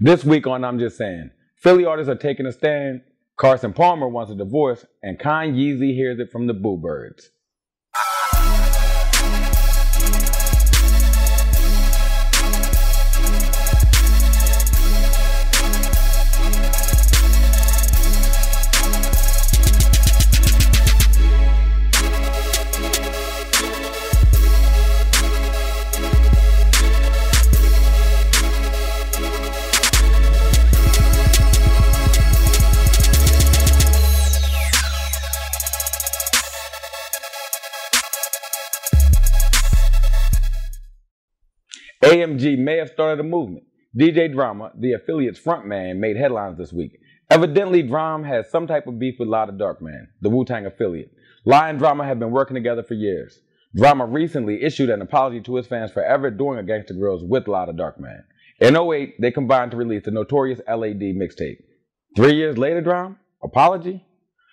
This week on I'm Just Saying, Philly artists are taking a stand, Carson Palmer wants a divorce, and Kanye hears it from the Boo Birds. AMG may have started a movement. DJ Drama, the affiliate's frontman, made headlines this week. Evidently, Drama has some type of beef with Lotta Darkman, the Wu-Tang affiliate. Lie and Drama have been working together for years. Drama recently issued an apology to his fans for ever doing a Gangsta Grills with Lotta Darkman. In 2008, they combined to release the notorious LAD mixtape. 3 years later, Drama? Apology?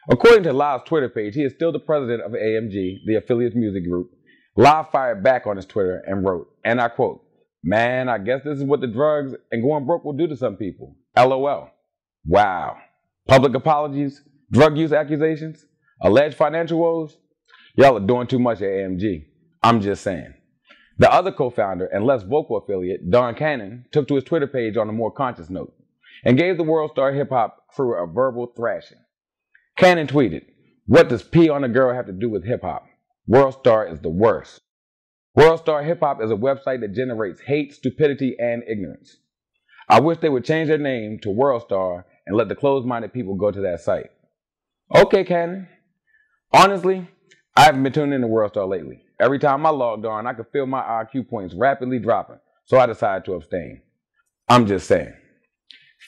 According to Lie's Twitter page, he is still the president of AMG, the affiliate's music group. Lie fired back on his Twitter and wrote, and I quote, "Man, I guess this is what the drugs and going broke will do to some people. LOL. Wow. Public apologies, drug use accusations, alleged financial woes. Y'all are doing too much at AMG. I'm just saying." The other co-founder and less vocal affiliate, Don Cannon, took to his Twitter page on a more conscious note and gave the World Star hip-hop crew a verbal thrashing. Cannon tweeted, "What does pee on a girl have to do with hip-hop? World Star is the worst. World Star Hip Hop is a website that generates hate, stupidity, and ignorance. I wish they would change their name to World Star and let the closed-minded people go to that site." Okay, Cannon. Honestly, I haven't been tuning into World Star lately. Every time I logged on, I could feel my IQ points rapidly dropping, so I decided to abstain. I'm just saying.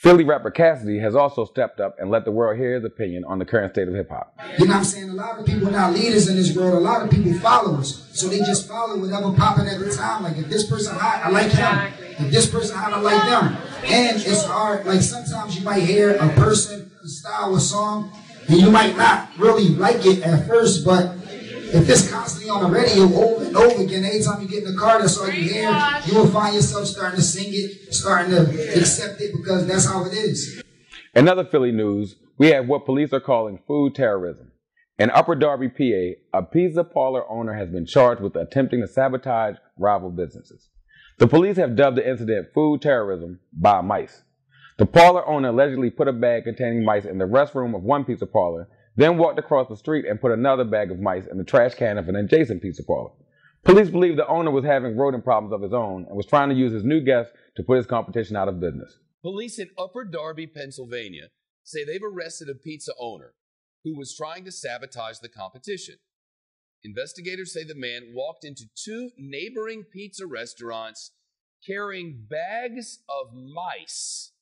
Philly rapper Cassidy has also stepped up and let the world hear his opinion on the current state of hip-hop. You know what I'm saying? A lot of people are not leaders in this world. A lot of people followers. So they just follow whatever popping at the time. Like, if this person hot, I like him. If this person hot, I like them. And it's hard. Like, sometimes you might hear a person, style, or song, and you might not really like it at first, but if it's constantly on the radio over and over again, every time you get in the car, that's all you hear, you will find yourself starting to sing it, starting to accept it, because that's how it is. In other Philly news, we have what police are calling food terrorism. In Upper Darby, PA, a pizza parlor owner has been charged with attempting to sabotage rival businesses. The police have dubbed the incident food terrorism by mice. The parlor owner allegedly put a bag containing mice in the restroom of one pizza parlor, then walked across the street and put another bag of mice in the trash can of an adjacent pizza parlor. Police believe the owner was having rodent problems of his own and was trying to use his new guests to put his competition out of business. Police in Upper Darby, Pennsylvania, say they've arrested a pizza owner who was trying to sabotage the competition. Investigators say the man walked into two neighboring pizza restaurants carrying bags of mice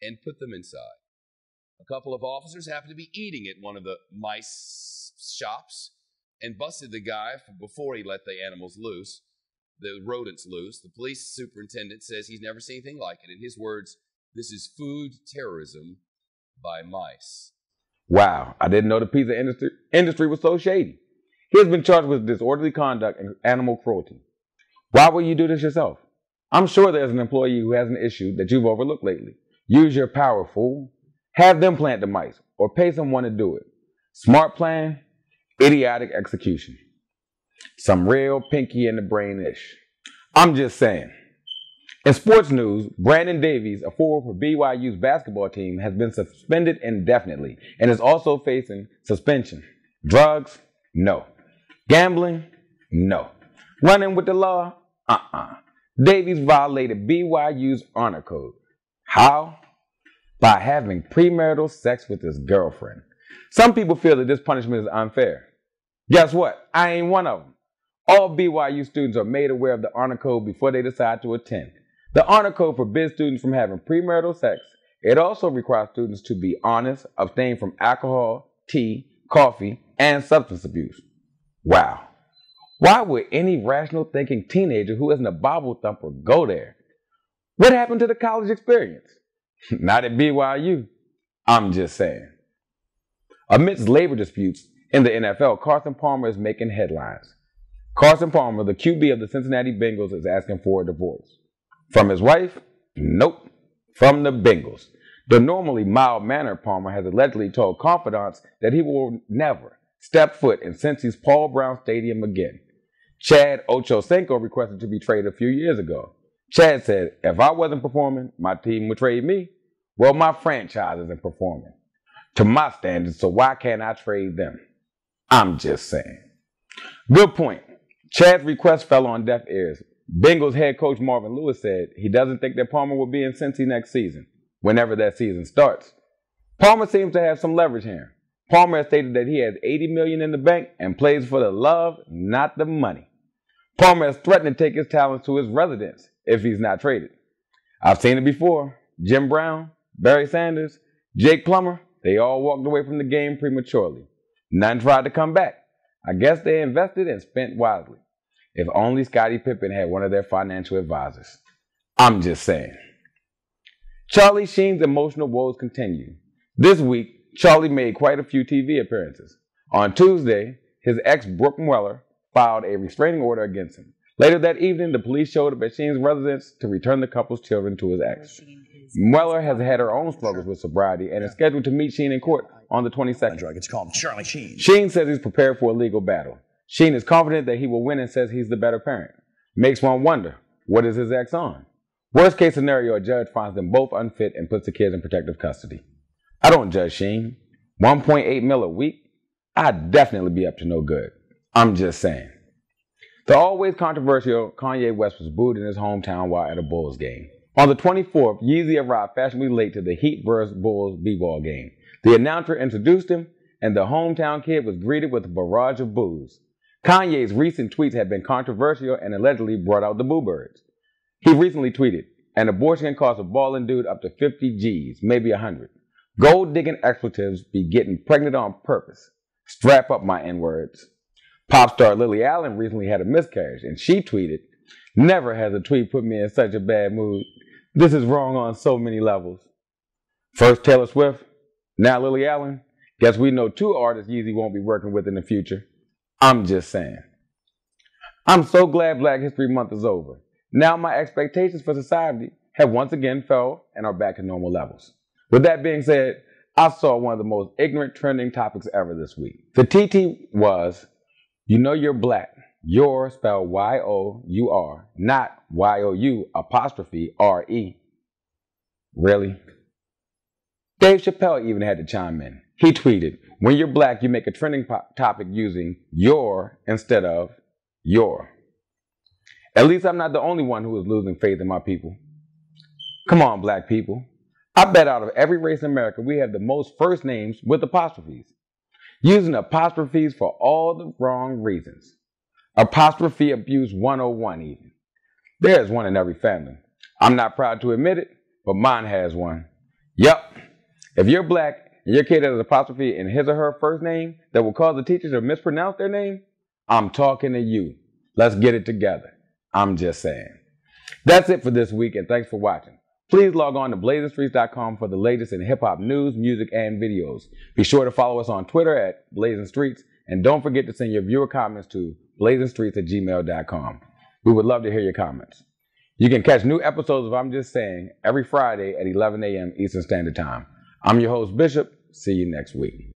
and put them inside. A couple of officers happened to be eating at one of the mice shops and busted the guy before he let the animals loose, the rodents loose. The police superintendent says he's never seen anything like it. In his words, this is food terrorism by mice. Wow, I didn't know the pizza industry was so shady. He has been charged with disorderly conduct and animal cruelty. Why would you do this yourself? I'm sure there's an employee who has an issue that you've overlooked lately. Use your power, fool. Have them plant the mice, or pay someone to do it. Smart plan, idiotic execution. Some real pinky in the brain-ish. I'm just saying. In sports news, Brandon Davies, a forward for BYU's basketball team, has been suspended indefinitely and is also facing suspension. Drugs? No. Gambling? No. Running with the law? Davies violated BYU's honor code. How? By having premarital sex with his girlfriend. Some people feel that this punishment is unfair. Guess what? I ain't one of them. All BYU students are made aware of the honor code before they decide to attend. The honor code forbids students from having premarital sex. It also requires students to be honest, abstain from alcohol, tea, coffee, and substance abuse. Wow. Why would any rational thinking teenager who isn't a Bible thumper go there? What happened to the college experience? Not at BYU. I'm just saying. Amidst labor disputes in the NFL, Carson Palmer is making headlines. Carson Palmer, the QB of the Cincinnati Bengals, is asking for a divorce. From his wife? Nope. from the Bengals. The normally mild-mannered Palmer has allegedly told confidants that he will never step foot in Cincy's Paul Brown Stadium again. Chad Ochocinco requested to be traded a few years ago. Chad said, if I wasn't performing, my team would trade me. Well, my franchise isn't performing to my standards, so why can't I trade them? I'm just saying. Good point. Chad's request fell on deaf ears. Bengals head coach Marvin Lewis said he doesn't think that Palmer will be in Cincy next season, whenever that season starts. Palmer seems to have some leverage here. Palmer has stated that he has $80 million in the bank and plays for the love, not the money. Palmer has threatened to take his talents to his residence if he's not traded. I've seen it before. Jim Brown, Barry Sanders, Jake Plummer, they all walked away from the game prematurely. None tried to come back. I guess they invested and spent wisely. If only Scottie Pippen had one of their financial advisors. I'm just saying. Charlie Sheen's emotional woes continue. This week, Charlie made quite a few TV appearances. On Tuesday, his ex Brooke Mueller filed a restraining order against him. Later that evening, the police showed up at Sheen's residence to return the couple's children to his ex. Mueller has had her own struggles with sobriety and is scheduled to meet Sheen in court on the 22nd. It's called Charlie Sheen. Sheen says he's prepared for a legal battle. Sheen is confident that he will win and says he's the better parent. Makes one wonder, what is his ex on? Worst case scenario, a judge finds them both unfit and puts the kids in protective custody. I don't judge Sheen. 1.8 mil a week? I'd definitely be up to no good. I'm just saying. The always controversial Kanye West was booed in his hometown while at a Bulls game. On the 24th, Yeezy arrived fashionably late to the Heat vs. Bulls b-ball game. The announcer introduced him, and the hometown kid was greeted with a barrage of boos. Kanye's recent tweets had been controversial and allegedly brought out the boo birds. He recently tweeted, an abortion can cost a ballin' dude up to 50 G's, maybe 100. Gold-digging expletives be getting pregnant on purpose. Strap up my N-words. Pop star Lily Allen recently had a miscarriage, and she tweeted, never has a tweet put me in such a bad mood. This is wrong on so many levels. First Taylor Swift, now Lily Allen. Guess we know two artists Yeezy won't be working with in the future. I'm just saying. I'm so glad Black History Month is over. Now my expectations for society have once again fell and are back to normal levels. With that being said, I saw one of the most ignorant trending topics ever this week. The TT was, you know you're black. You're spelled Y-O-U-R, not Y-O-U''R-E. Really? Dave Chappelle even had to chime in. He tweeted, when you're black, you make a trending topic using your instead of your. At least I'm not the only one who is losing faith in my people. Come on, black people. I bet out of every race in America, we have the most first names with apostrophes. Using apostrophes for all the wrong reasons. Apostrophe abuse 101 even. There's one in every family. I'm not proud to admit it, but mine has one. Yup. If you're black and your kid has an apostrophe in his or her first name that will cause the teacher to mispronounce their name, I'm talking to you. Let's get it together. I'm just saying. That's it for this week, and thanks for watching. Please log on to BlazinStreetz.com for the latest in hip-hop news, music, and videos. Be sure to follow us on Twitter at BlazinStreetz, and don't forget to send your viewer comments to BlazinStreetz@gmail.com. We would love to hear your comments. You can catch new episodes of I'm Just Saying every Friday at 11 a.m. Eastern Standard Time. I'm your host, Bishop. See you next week.